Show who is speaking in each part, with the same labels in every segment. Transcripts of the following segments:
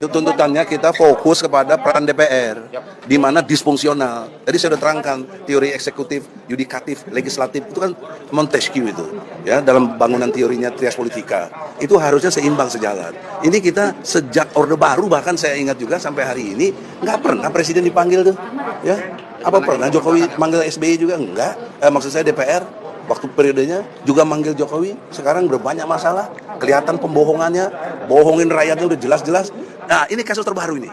Speaker 1: Tuntutannya kita fokus kepada peran DPR, di mana disfungsional. Tadi saya sudah terangkan teori eksekutif, yudikatif, legislatif itu kan Montesquieu itu, ya dalam bangunan teorinya trias politika. Itu harusnya seimbang sejalan. Ini kita sejak Orde Baru bahkan saya ingat juga sampai hari ini nggak pernah presiden dipanggil tuh, ya. Apa pernah Jokowi manggil SBY juga enggak? Maksud saya DPR waktu periodenya juga manggil Jokowi. Sekarang berbanyak masalah, kelihatan pembohongannya, bohongin rakyatnya udah jelas-jelas. Nah, ini kasus terbaru ini.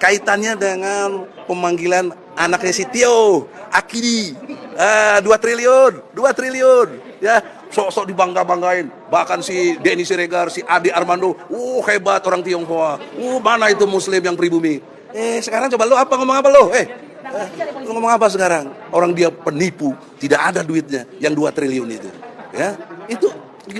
Speaker 1: Kaitannya dengan pemanggilan anaknya si Tio, Akidi. 2 triliun. Ya, sok-sok dibangga-banggain. Bahkan si Denny Siregar, si Ade Armando, hebat orang Tionghoa. Mana itu muslim yang pribumi. Sekarang coba lu ngomong apa lu? Lu ngomong apa sekarang? Orang dia penipu, tidak ada duitnya yang 2 triliun itu. Ya, itu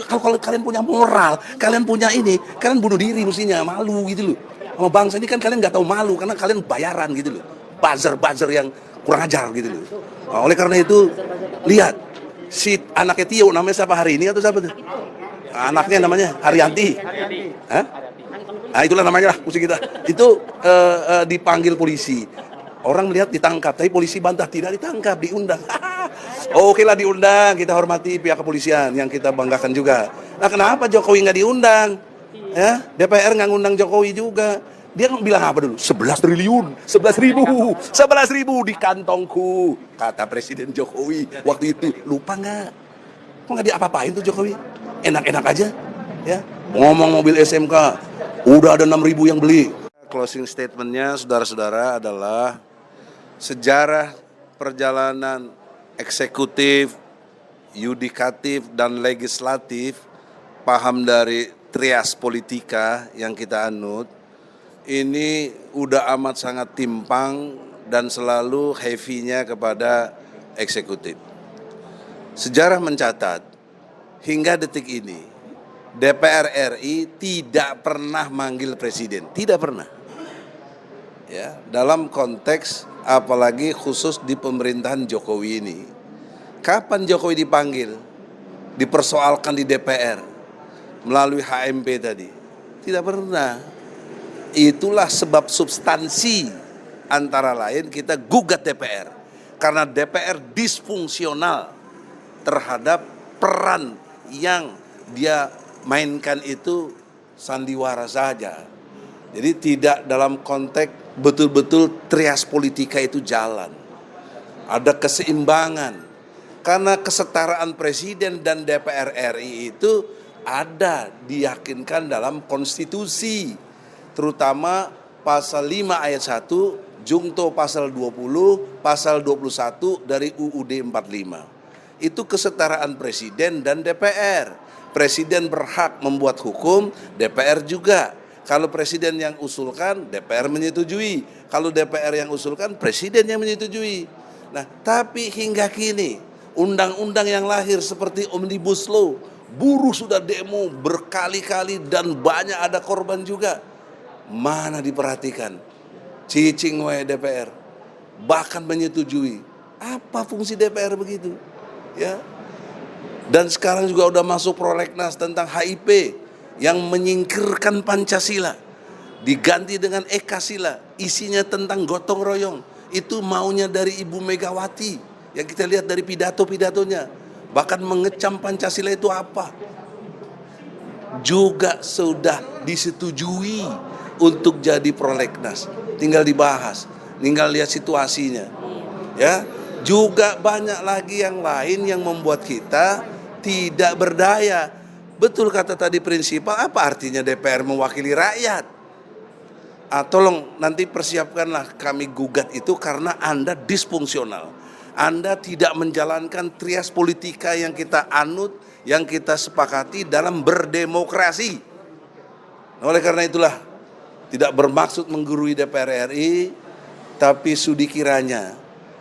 Speaker 1: kalau kalian punya moral, kalian punya ini, kalian bunuh diri mestinya, malu gitu loh. Sama bangsa ini kan kalian nggak tahu malu karena kalian bayaran gitu loh. Buzzer yang kurang ajar gitu loh. Nah, oleh karena itu, lihat si anaknya Tio namanya siapa hari ini atau siapa tuh? Anaknya namanya Haryanti. Hah? Nah, itulah namanya lah musuh kita. Itu dipanggil polisi. Orang melihat ditangkap, tapi polisi bantah tidak ditangkap, diundang. Oke lah diundang, kita hormati pihak kepolisian yang kita banggakan juga. Nah kenapa Jokowi nggak diundang? Ya, DPR nggak ngundang Jokowi juga. Dia bilang apa dulu? 11 triliun, 11 ribu di kantongku, kata Presiden Jokowi waktu itu. Lupa nggak? Kok nggak diapa-apain tuh Jokowi? Enak-enak aja, ya. Ngomong mobil SMK, udah ada 6.000 yang beli. Closing statementnya, saudara-saudara, adalah sejarah perjalanan eksekutif, yudikatif, dan legislatif, paham dari trias politika yang kita anut, ini udah amat sangat timpang dan selalu heavy-nya kepada eksekutif. Sejarah mencatat, hingga detik ini, DPR RI tidak pernah manggil presiden, tidak pernah. Ya, dalam konteks apalagi khusus di pemerintahan Jokowi ini. Kapan Jokowi dipanggil? Dipersoalkan di DPR melalui HMP tadi. Tidak pernah. Itulah sebab substansi antara lain kita gugat DPR. Karena DPR disfungsional terhadap peran yang dia mainkan itu sandiwara saja. Jadi tidak dalam konteks betul-betul trias politika itu jalan. Ada keseimbangan. Karena kesetaraan presiden dan DPR RI itu ada diyakinkan dalam konstitusi. Terutama pasal 5 ayat 1, Jungto pasal 20, pasal 21 dari UUD 45. Itu kesetaraan presiden dan DPR. Presiden berhak membuat hukum, DPR juga. Kalau presiden yang usulkan, DPR menyetujui. Kalau DPR yang usulkan, presiden yang menyetujui. Nah, tapi hingga kini, undang-undang yang lahir seperti Omnibus Law, buruh sudah demo berkali-kali dan banyak ada korban juga. Mana diperhatikan? Cicing we DPR. Bahkan menyetujui. Apa fungsi DPR begitu? Ya. Dan sekarang juga udah masuk prolegnas tentang HIP. Yang menyingkirkan Pancasila diganti dengan Ekasila, isinya tentang gotong royong. Itu maunya dari Ibu Megawati yang kita lihat dari pidato-pidatonya, bahkan mengecam Pancasila itu apa juga sudah disetujui untuk jadi prolegnas. Tinggal dibahas, tinggal lihat situasinya, ya. Juga banyak lagi yang lain yang membuat kita tidak berdaya. Betul kata tadi prinsipal, apa artinya DPR mewakili rakyat? Tolong nanti persiapkanlah kami gugat itu karena Anda disfungsional. Anda tidak menjalankan trias politika yang kita anut, yang kita sepakati dalam berdemokrasi. Oleh karena itulah, tidak bermaksud menggurui DPR RI, tapi sudi kiranya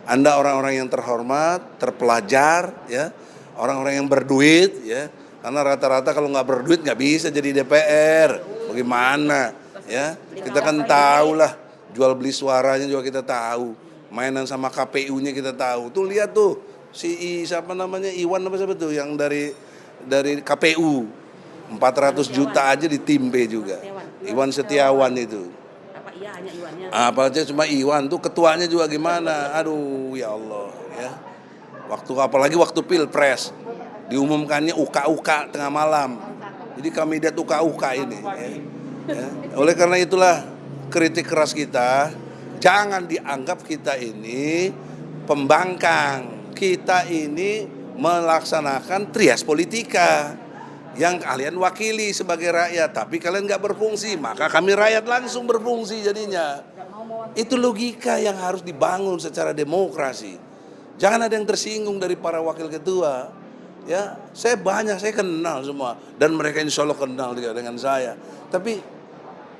Speaker 1: Anda orang-orang yang terhormat, terpelajar, ya, orang-orang yang berduit, ya. Karena rata-rata kalau nggak berduit nggak bisa jadi DPR. Bagaimana? Ya, kita kan tahu lah, jual beli suaranya juga kita tahu. Mainan sama KPU-nya kita tahu. Tuh lihat tuh, siapa namanya, Iwan apa siapa tuh yang dari KPU. 400 juta aja ditimpe juga. Iwan Setiawan itu.
Speaker 2: Pak? Iya, hanya Iwannya.
Speaker 1: Apalagi cuma Iwan tuh, ketuanya juga gimana? Aduh, ya Allah, ya. Apalagi waktu Pilpres diumumkannya uka-uka tengah malam. Jadi kandidat uka-uka ini. Ya. Oleh karena itulah kritik keras kita, jangan dianggap kita ini pembangkang. Kita ini melaksanakan trias politika yang kalian wakili sebagai rakyat, tapi kalian nggak berfungsi, maka kami rakyat langsung berfungsi jadinya. Itu logika yang harus dibangun secara demokrasi. Jangan ada yang tersinggung dari para wakil ketua. Ya, saya kenal semua, dan mereka insya Allah kenal juga dengan saya. Tapi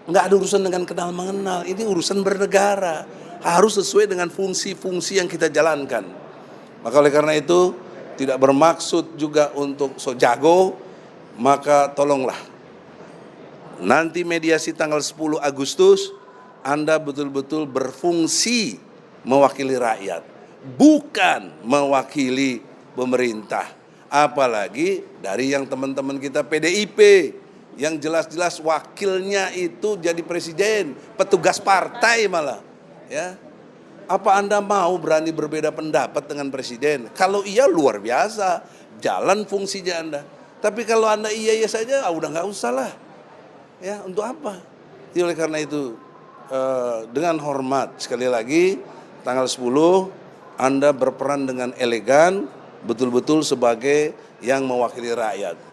Speaker 1: nggak ada urusan dengan kenal mengenal. Ini urusan bernegara, harus sesuai dengan fungsi-fungsi yang kita jalankan. Maka oleh karena itu tidak bermaksud juga untuk so jago. Maka tolonglah nanti mediasi tanggal 10 Agustus Anda betul-betul berfungsi mewakili rakyat, bukan mewakili pemerintah. Apalagi dari yang teman-teman kita PDIP yang jelas-jelas wakilnya itu jadi presiden, petugas partai malah. Ya. Apa Anda mau berani berbeda pendapat dengan presiden? Kalau iya luar biasa, jalan fungsinya Anda. Tapi kalau Anda iya saja, udah nggak usah lah. Ya, untuk apa? Jadi oleh karena itu, dengan hormat, sekali lagi, tanggal 10, Anda berperan dengan elegan, betul-betul sebagai yang mewakili rakyat.